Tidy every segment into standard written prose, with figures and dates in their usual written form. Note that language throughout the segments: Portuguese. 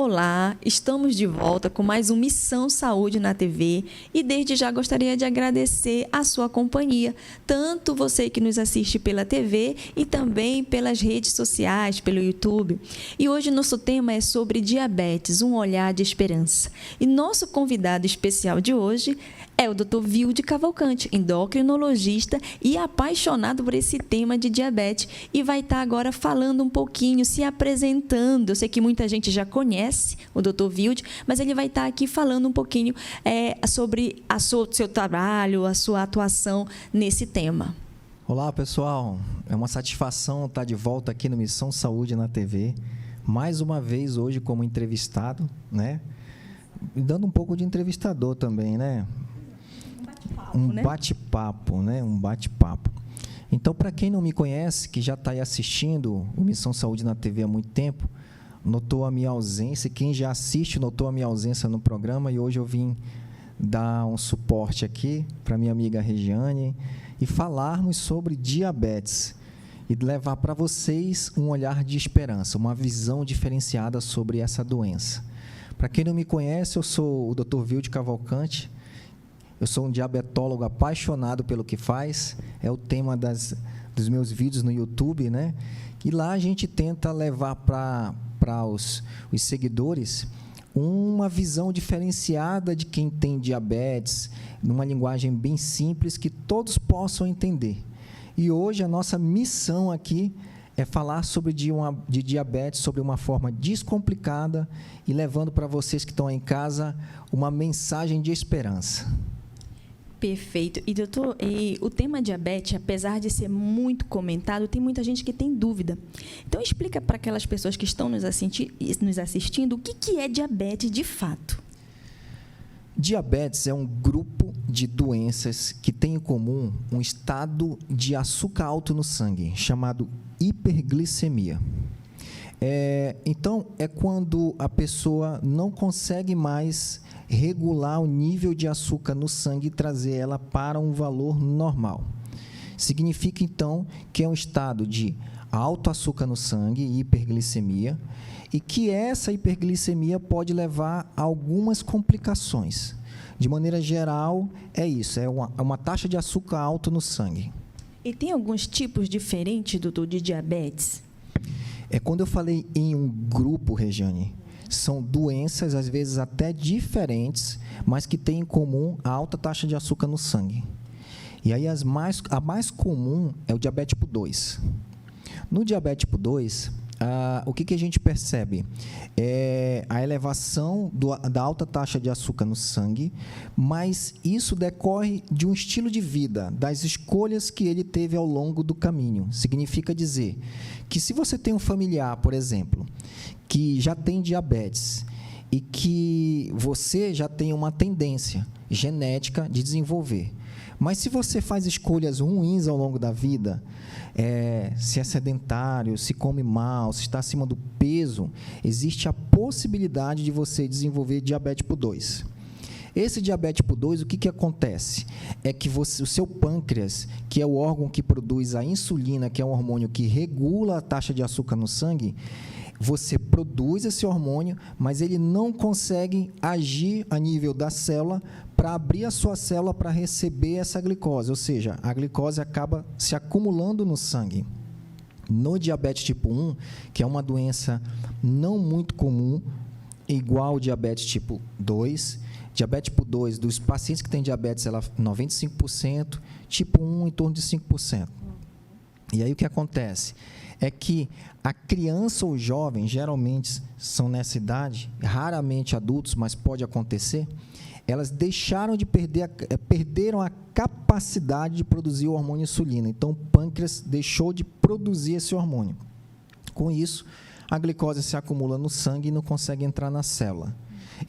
Olá, estamos de volta com mais um Missão Saúde na TV e desde já gostaria de agradecer a sua companhia, tanto você que nos assiste pela TV e também pelas redes sociais, pelo YouTube. E hoje nosso tema é sobre diabetes, um olhar de esperança. E nosso convidado especial de hoje é o Dr. Vilde Cavalcante, endocrinologista e apaixonado por esse tema de diabetes e vai estar agora falando um pouquinho, se apresentando. Eu sei que muita gente já conhece o Dr. Vilde, mas ele vai estar aqui falando um pouquinho sobre seu trabalho, a sua atuação nesse tema. Olá, pessoal. É uma satisfação estar de volta aqui no Missão Saúde na TV. Mais uma vez hoje como entrevistado, né? E dando um pouco de entrevistador também, né? Um bate-papo, né? Um bate-papo. Então, para quem não me conhece, que já está aí assistindo o Missão Saúde na TV há muito tempo, notou a minha ausência. Quem já assiste notou a minha ausência no programa e hoje eu vim dar um suporte aqui para minha amiga Regiane e falarmos sobre diabetes e levar para vocês um olhar de esperança, uma visão diferenciada sobre essa doença. Para quem não me conhece, eu sou o Dr. Vilde Cavalcante. Eu sou um diabetólogo apaixonado pelo que faz, é o tema dos meus vídeos no YouTube, né? E lá a gente tenta levar para os seguidores uma visão diferenciada de quem tem diabetes, numa linguagem bem simples que todos possam entender. E hoje a nossa missão aqui é falar sobre de diabetes sobre uma forma descomplicada e levando para vocês que estão aí em casa uma mensagem de esperança. Perfeito. E, doutor, o tema diabetes, apesar de ser muito comentado, tem muita gente que tem dúvida. Então, explica para aquelas pessoas que estão nos assistindo o que é diabetes de fato. Diabetes é um grupo de doenças que tem em comum um estado de açúcar alto no sangue, chamado hiperglicemia. Então, é quando a pessoa não consegue mais regular o nível de açúcar no sangue e trazer ela para um valor normal. Significa, então, que é um estado de alto açúcar no sangue, hiperglicemia, e que essa hiperglicemia pode levar a algumas complicações. De maneira geral, é isso, é uma taxa de açúcar alto no sangue. E tem alguns tipos diferentes, doutor, de diabetes? Quando eu falei em um grupo, Regiane, são doenças, às vezes, até diferentes, mas que têm em comum a alta taxa de açúcar no sangue. E aí, a mais comum é o diabetes tipo 2. No diabetes tipo 2, o que a gente percebe? É a elevação da alta taxa de açúcar no sangue, mas isso decorre de um estilo de vida, das escolhas que ele teve ao longo do caminho. Significa dizer que se você tem um familiar, por exemplo, que já tem diabetes e que você já tem uma tendência genética de desenvolver, mas se você faz escolhas ruins ao longo da vida, se é sedentário, se come mal, se está acima do peso, existe a possibilidade de você desenvolver diabetes tipo 2. Esse diabetes tipo 2, o que acontece? É que o seu pâncreas, que é o órgão que produz a insulina, que é um hormônio que regula a taxa de açúcar no sangue, você produz esse hormônio, mas ele não consegue agir a nível da célula para abrir a sua célula para receber essa glicose, ou seja, a glicose acaba se acumulando no sangue. No diabetes tipo 1, que é uma doença não muito comum, igual ao diabetes tipo 2, diabetes tipo 2, dos pacientes que têm diabetes, ela 95%, tipo 1 em torno de 5%. E aí o que acontece? É que a criança ou jovem, geralmente são nessa idade, raramente adultos, mas pode acontecer, elas deixaram de perderam a capacidade de produzir o hormônio insulina. Então, o pâncreas deixou de produzir esse hormônio. Com isso, a glicose se acumula no sangue e não consegue entrar na célula.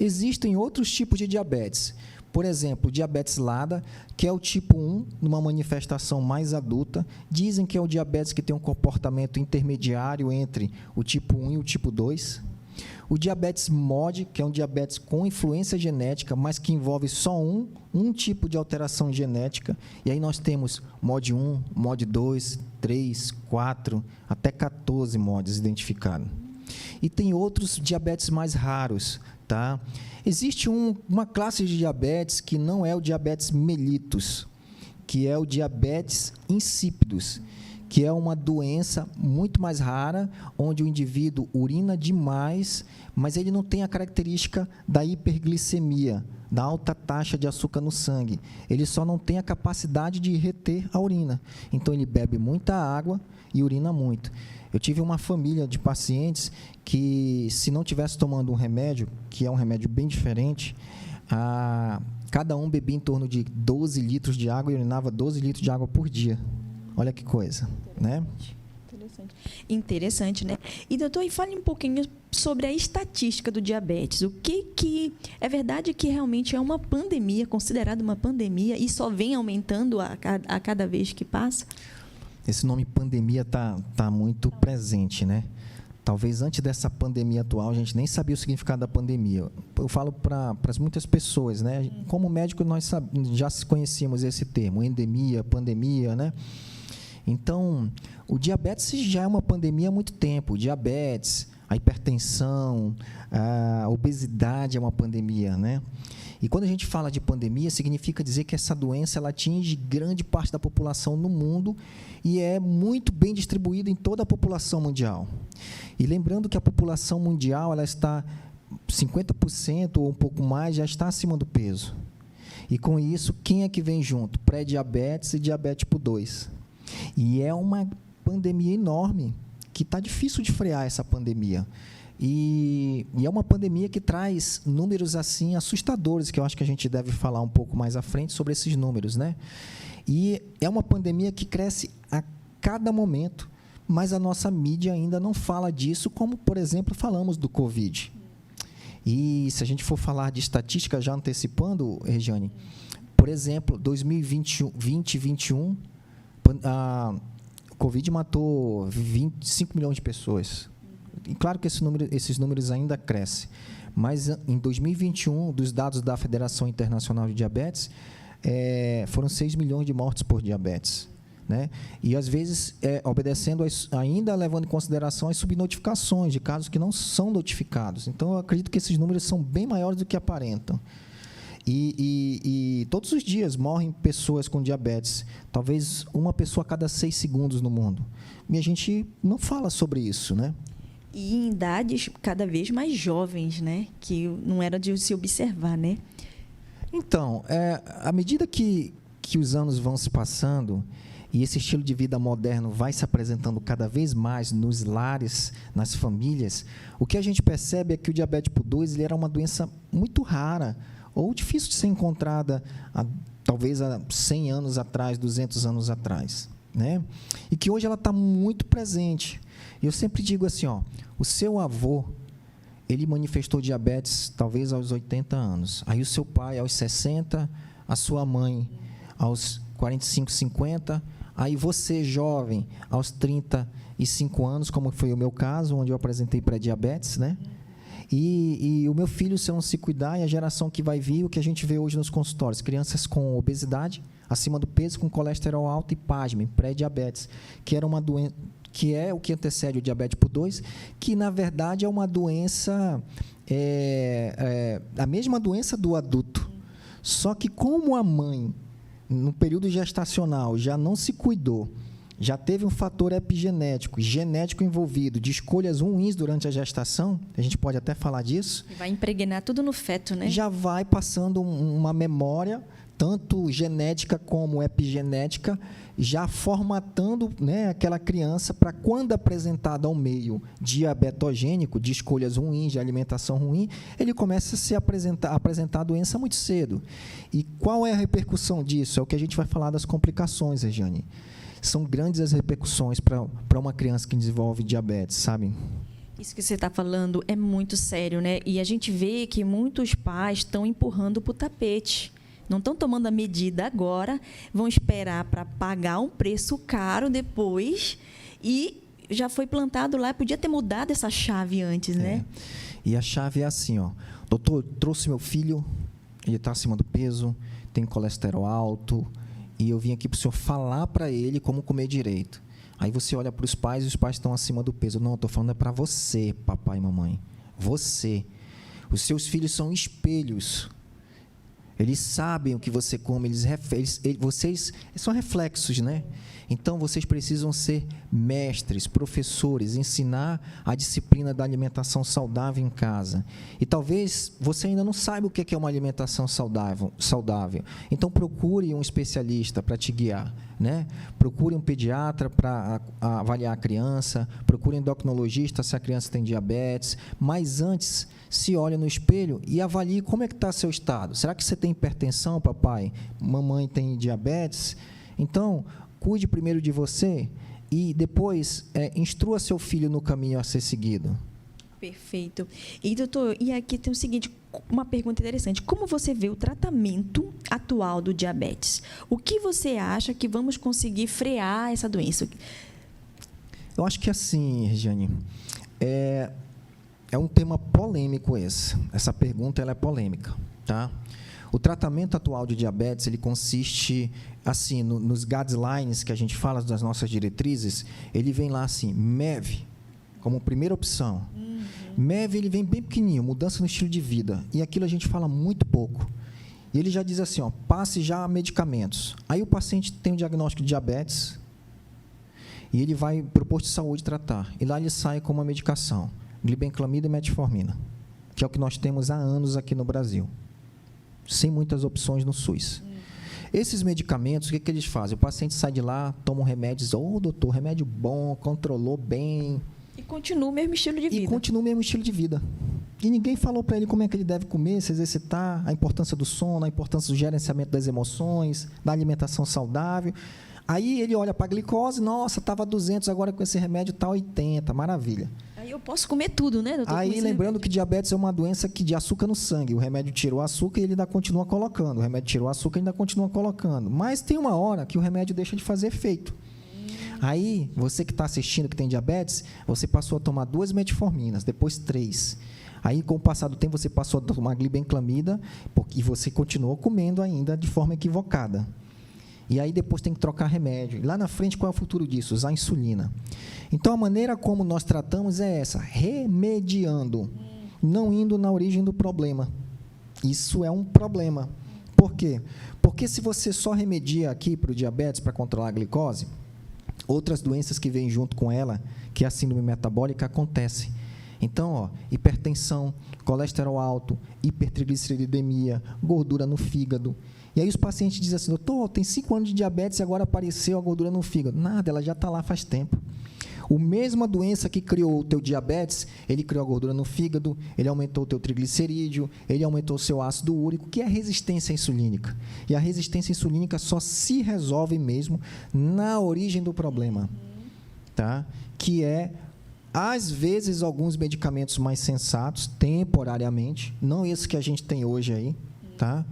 Existem outros tipos de diabetes. Por exemplo, o diabetes LADA, que é o tipo 1, numa manifestação mais adulta. Dizem que é o diabetes que tem um comportamento intermediário entre o tipo 1 e o tipo 2. O diabetes MOD, que é um diabetes com influência genética, mas que envolve só um tipo de alteração genética. E aí nós temos MOD 1, MOD 2, 3, 4, até 14 MODs identificados. E tem outros diabetes mais raros, tá? Existe uma classe de diabetes que não é o diabetes mellitus, que é o diabetes insípidos, que é uma doença muito mais rara, onde o indivíduo urina demais, mas ele não tem a característica da hiperglicemia, da alta taxa de açúcar no sangue. Ele só não tem a capacidade de reter a urina. Então, ele bebe muita água e urina muito. Eu tive uma família de pacientes que, se não tivesse tomando um remédio, que é um remédio bem diferente, cada um bebia em torno de 12 litros de água e urinava 12 litros de água por dia. Olha que coisa, né? Interessante, né? E, doutor, fale um pouquinho sobre a estatística do diabetes. O que é verdade que realmente é uma pandemia, considerada uma pandemia, e só vem aumentando a cada vez que passa? Esse nome pandemia tá muito presente, né? Talvez antes dessa pandemia atual, a gente nem sabia o significado da pandemia. Eu falo para muitas pessoas, né? Como médico, nós já conhecíamos esse termo, endemia, pandemia, né? Então, o diabetes já é uma pandemia há muito tempo. O diabetes, a hipertensão, a obesidade é uma pandemia, né? E quando a gente fala de pandemia, significa dizer que essa doença ela atinge grande parte da população no mundo e é muito bem distribuída em toda a população mundial. E lembrando que a população mundial ela está 50% ou um pouco mais já está acima do peso. E com isso, quem é que vem junto? Pré-diabetes e diabetes tipo 2. E é uma pandemia enorme, que está difícil de frear essa pandemia. E é uma pandemia que traz números assim assustadores, que eu acho que a gente deve falar um pouco mais à frente sobre esses números, né? E é uma pandemia que cresce a cada momento, mas a nossa mídia ainda não fala disso, como, por exemplo, falamos do Covid. E se a gente for falar de estatística, já antecipando, Regiane, por exemplo, 2021, a Covid matou 25 milhões de pessoas. E claro que esses números ainda crescem, mas em 2021, dos dados da Federação Internacional de Diabetes, foram 6 milhões de mortes por diabetes, né? E, às vezes, obedecendo, ainda levando em consideração as subnotificações de casos que não são notificados. Então, eu acredito que esses números são bem maiores do que aparentam. E todos os dias morrem pessoas com diabetes, talvez uma pessoa a cada 6 segundos no mundo. E a gente não fala sobre isso, né? E em idades cada vez mais jovens, né? Que não era de se observar, né? Então, à medida que os anos vão se passando e esse estilo de vida moderno vai se apresentando cada vez mais nos lares, nas famílias, o que a gente percebe é que o diabetes tipo 2 ele era uma doença muito rara ou difícil de ser encontrada, talvez há 100 anos atrás, 200 anos atrás, né? E que hoje ela está muito presente. E eu sempre digo assim, o seu avô, ele manifestou diabetes talvez aos 80 anos. Aí o seu pai aos 60, a sua mãe aos 45, 50, aí você, jovem, aos 35 anos, como foi o meu caso, onde eu apresentei pré-diabetes, né? E o meu filho, se eu não se cuidar, e a geração que vai vir, o que a gente vê hoje nos consultórios, crianças com obesidade, acima do peso, com colesterol alto e, pasmem, pré-diabetes, que era uma doença, que é o que antecede o diabetes tipo 2, que, na verdade, é uma doença, a mesma doença do adulto. Só que, como a mãe, no período gestacional, já não se cuidou, já teve um fator epigenético, genético envolvido, de escolhas ruins durante a gestação, a gente pode até falar disso. E vai impregnar tudo no feto, né? Já vai passando uma memória, tanto genética como epigenética, já formatando, né, aquela criança para, quando apresentada ao meio diabetogênico, de escolhas ruins, de alimentação ruim, ele começa a se apresentar a doença muito cedo. E qual é a repercussão disso? É o que a gente vai falar das complicações, Regiane. São grandes as repercussões para uma criança que desenvolve diabetes, sabe? Isso que você está falando é muito sério, né? E a gente vê que muitos pais estão empurrando para o tapete. Não estão tomando a medida agora, vão esperar para pagar um preço caro depois e já foi plantado lá, podia ter mudado essa chave antes, né? E a chave é assim, doutor, trouxe meu filho, ele está acima do peso, tem colesterol alto, e eu vim aqui para o senhor falar para ele como comer direito. Aí você olha para os pais e os pais estão acima do peso. Não, estou falando é para você, papai e mamãe. Você. Os seus filhos são espelhos. Eles sabem o que você come, vocês são reflexos, né? Então, vocês precisam ser mestres, professores, ensinar a disciplina da alimentação saudável em casa. E talvez você ainda não saiba o que é uma alimentação saudável. Então, procure um especialista para te guiar, né? Procure um pediatra para avaliar a criança, procure um endocrinologista se a criança tem diabetes, mas antes, se olhe no espelho e avalie como é que está seu estado. Será que você tem hipertensão, papai? Mamãe tem diabetes? Então, cuide primeiro de você e depois instrua seu filho no caminho a ser seguido. Perfeito. E, doutor, e aqui tem o seguinte, uma pergunta interessante. Como você vê o tratamento atual do diabetes? O que você acha que vamos conseguir frear essa doença? Eu acho que assim, Regiane, é um tema polêmico esse. Essa pergunta ela é polêmica, tá? O tratamento atual de diabetes, ele consiste, assim, nos guidelines que a gente fala das nossas diretrizes, ele vem lá assim, MEV, como primeira opção. MEV, ele vem bem pequenininho, mudança no estilo de vida, e aquilo a gente fala muito pouco. E ele já diz assim, ó, passe já a medicamentos. Aí o paciente tem um diagnóstico de diabetes, e ele vai para o posto de saúde tratar, e lá ele sai com uma medicação, glibenclamida e metformina, que é o que nós temos há anos aqui no Brasil, sem muitas opções no SUS. Esses medicamentos, o que eles fazem? O paciente sai de lá, toma um remédio, diz, doutor, remédio bom, controlou bem. E continua o mesmo estilo de vida. E continua o mesmo estilo de vida. E ninguém falou para ele como é que ele deve comer, se exercitar, a importância do sono, a importância do gerenciamento das emoções, da alimentação saudável. Aí ele olha para a glicose, nossa, estava 200, agora com esse remédio está 80, maravilha. Aí eu posso comer tudo, né, doutor? Aí, lembrando que diabetes é uma doença de açúcar no sangue. O remédio tirou o açúcar e ele ainda continua colocando. O remédio tirou o açúcar e ainda continua colocando. Mas tem uma hora que o remédio deixa de fazer efeito. Aí, você que está assistindo, que tem diabetes, você passou a tomar 2 metforminas, depois 3. Aí, com o passar do tempo, você passou a tomar glibenclamida e você continuou comendo ainda de forma equivocada. E aí, depois tem que trocar remédio. E lá na frente, qual é o futuro disso? Usar insulina. Então, a maneira como nós tratamos é essa, remediando, não indo na origem do problema. Isso é um problema. Por quê? Porque se você só remedia aqui para o diabetes, para controlar a glicose, outras doenças que vêm junto com ela, que é a síndrome metabólica, acontecem. Então, hipertensão, colesterol alto, hipertrigliceridemia, gordura no fígado. E aí os pacientes dizem assim, doutor, tem 5 anos de diabetes e agora apareceu a gordura no fígado. Nada, ela já está lá faz tempo. A mesma doença que criou o teu diabetes, ele criou a gordura no fígado, ele aumentou o teu triglicerídeo, ele aumentou o seu ácido úrico, que é a resistência insulínica. E a resistência insulínica só se resolve mesmo na origem do problema, tá? Que é, às vezes, alguns medicamentos mais sensatos, temporariamente, não esse que a gente tem hoje aí, tá?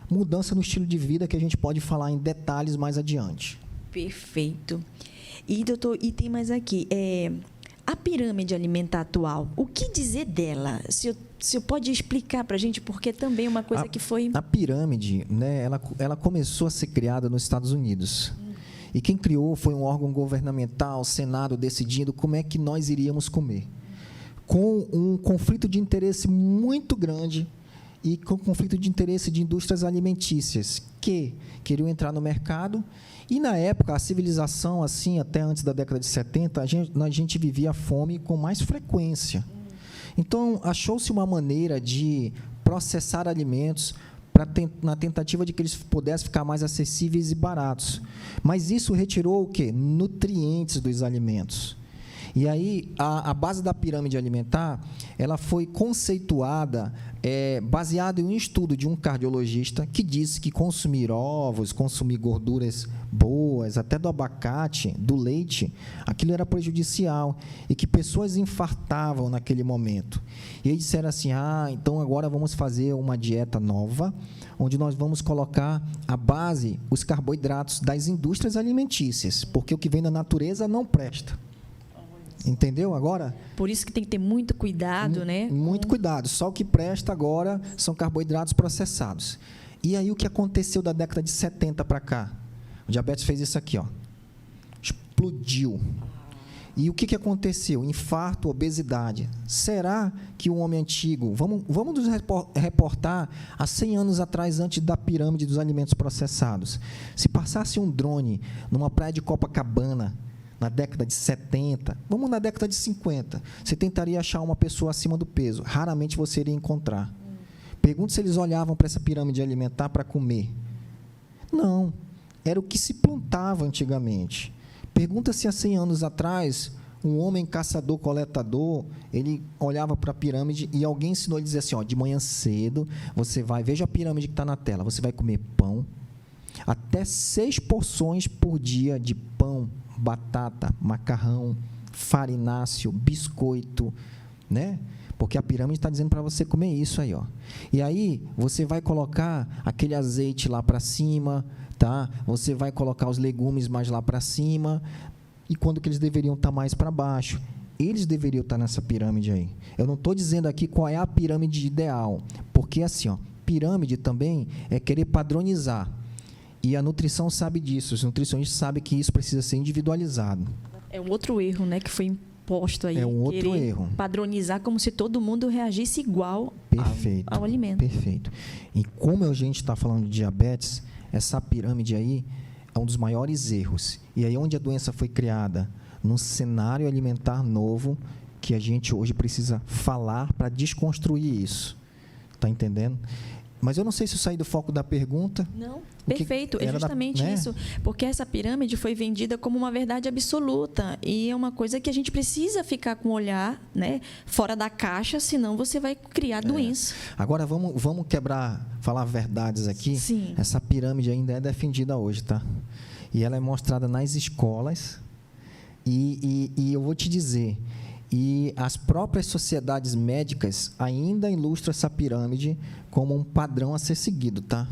Mudança no estilo de vida que a gente pode falar em detalhes mais adiante. Perfeito. E, doutor, e tem mais aqui, a pirâmide alimentar atual, o que dizer dela? Se eu pode explicar para a gente, porque também é uma coisa que foi... A pirâmide, né, ela começou a ser criada nos Estados Unidos. E quem criou foi um órgão governamental, o Senado, decidindo como é que nós iríamos comer. Com um conflito de interesse muito grande e com conflito de interesse de indústrias alimentícias que queriam entrar no mercado. E, na época, a civilização, assim, até antes da década de 70, a gente vivia a fome com mais frequência. Então, achou-se uma maneira de processar alimentos na tentativa de que eles pudessem ficar mais acessíveis e baratos. Mas isso retirou o quê? Nutrientes dos alimentos. E aí, a base da pirâmide alimentar, ela foi conceituada baseada em um estudo de um cardiologista que disse que consumir ovos, consumir gorduras boas, até do abacate, do leite, aquilo era prejudicial e que pessoas infartavam naquele momento. E eles disseram assim, então agora vamos fazer uma dieta nova, onde nós vamos colocar a base, os carboidratos das indústrias alimentícias, porque o que vem da natureza não presta. Entendeu agora? Por isso que tem que ter muito cuidado, né? Muito cuidado. Só o que presta agora são carboidratos processados. E aí o que aconteceu da década de 70 para cá? O diabetes fez isso aqui, ó. explodiu. E o que aconteceu? Infarto, obesidade. Será que o homem antigo... Vamos nos reportar a 100 anos atrás, antes da pirâmide dos alimentos processados. Se passasse um drone numa praia de Copacabana, na década de 70, vamos na década de 50, você tentaria achar uma pessoa acima do peso. Raramente você iria encontrar. Pergunta se eles olhavam para essa pirâmide alimentar para comer. Não. Era o que se plantava antigamente. Pergunta se há 100 anos atrás, um homem caçador-coletador, ele olhava para a pirâmide e alguém ensinou, ele dizia assim, de manhã cedo, você vai, veja a pirâmide que está na tela, você vai comer pão, até 6 porções por dia de pão, batata, macarrão, farináceo, biscoito, né? Porque a pirâmide está dizendo para você comer isso aí, E aí, você vai colocar aquele azeite lá para cima, tá? Você vai colocar os legumes mais lá para cima, e quando que eles deveriam estar mais para baixo? Eles deveriam estar nessa pirâmide aí. Eu não estou dizendo aqui qual é a pirâmide ideal, porque assim, pirâmide também é querer padronizar. E a nutrição sabe disso, os nutricionistas sabem que isso precisa ser individualizado. É um outro erro, né, que foi imposto aí. É um outro erro. Padronizar como se todo mundo reagisse igual ao alimento. Perfeito. E como a gente está falando de diabetes, essa pirâmide aí é um dos maiores erros. E aí onde a doença foi criada? Num cenário alimentar novo, que a gente hoje precisa falar para desconstruir isso. Está entendendo? Mas eu não sei se eu saí do foco da pergunta. Não, perfeito. É justamente isso. Porque essa pirâmide foi vendida como uma verdade absoluta. E é uma coisa que a gente precisa ficar com o olhar, né, fora da caixa, senão você vai criar doença. Agora, vamos falar verdades aqui. Sim. Essa pirâmide ainda é defendida hoje, tá? E ela é mostrada nas escolas. E eu vou te dizer... E as próprias sociedades médicas ainda ilustram essa pirâmide como um padrão a ser seguido, tá?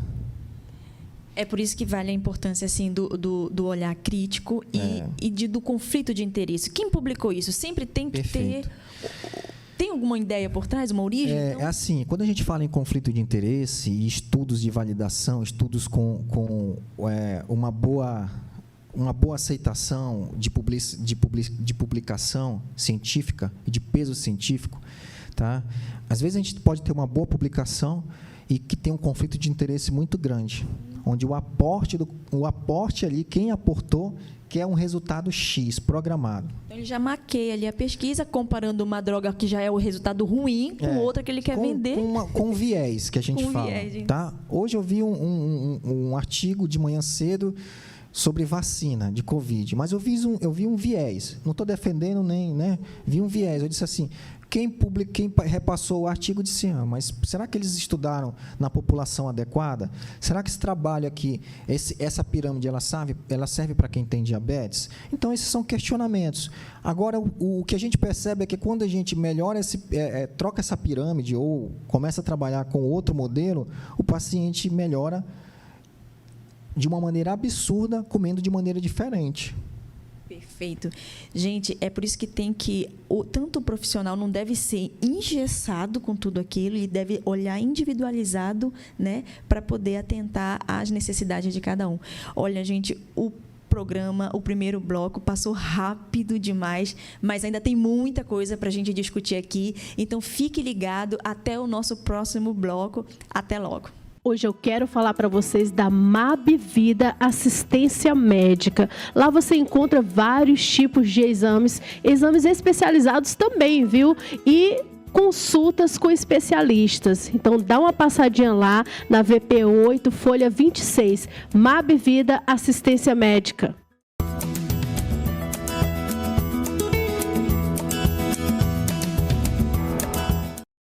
É por isso que vale a importância assim, do olhar crítico e do conflito de interesse. Quem publicou isso? Sempre tem que ter... Tem alguma ideia por trás, uma origem? É assim, quando a gente fala em conflito de interesse e estudos de validação, estudos com uma boa aceitação de publicação científica e de peso científico, tá? Às vezes a gente pode ter uma boa publicação e que tem um conflito de interesse muito grande, onde o aporte ali, quem aportou, quer um resultado X programado. Então, ele já maqueia ali a pesquisa, comparando uma droga que já é o resultado ruim com outra que ele quer vender. Com viés, que a gente fala. Tá? Hoje eu vi um artigo de manhã cedo sobre vacina de Covid, mas eu vi um viés, não estou defendendo nem, né? Vi um viés, eu disse assim, quem repassou o artigo disse, mas será que eles estudaram na população adequada? Será que esse trabalho aqui, essa pirâmide, ela serve para quem tem diabetes? Então, esses são questionamentos. Agora, o que a gente percebe é que quando a gente melhora, troca essa pirâmide ou começa a trabalhar com outro modelo, o paciente melhora de uma maneira absurda, comendo de maneira diferente. Perfeito. Gente, é por isso que tanto o profissional não deve ser engessado com tudo aquilo, ele deve olhar individualizado, né, para poder atentar às necessidades de cada um. Olha, gente, o primeiro bloco passou rápido demais, mas ainda tem muita coisa para a gente discutir aqui, então fique ligado até o nosso próximo bloco. Até logo. Hoje eu quero falar para vocês da MAB Vida Assistência Médica. Lá você encontra vários tipos de exames especializados também, viu? E consultas com especialistas. Então, dá uma passadinha lá na VP 8, folha 26. MAB Vida Assistência Médica.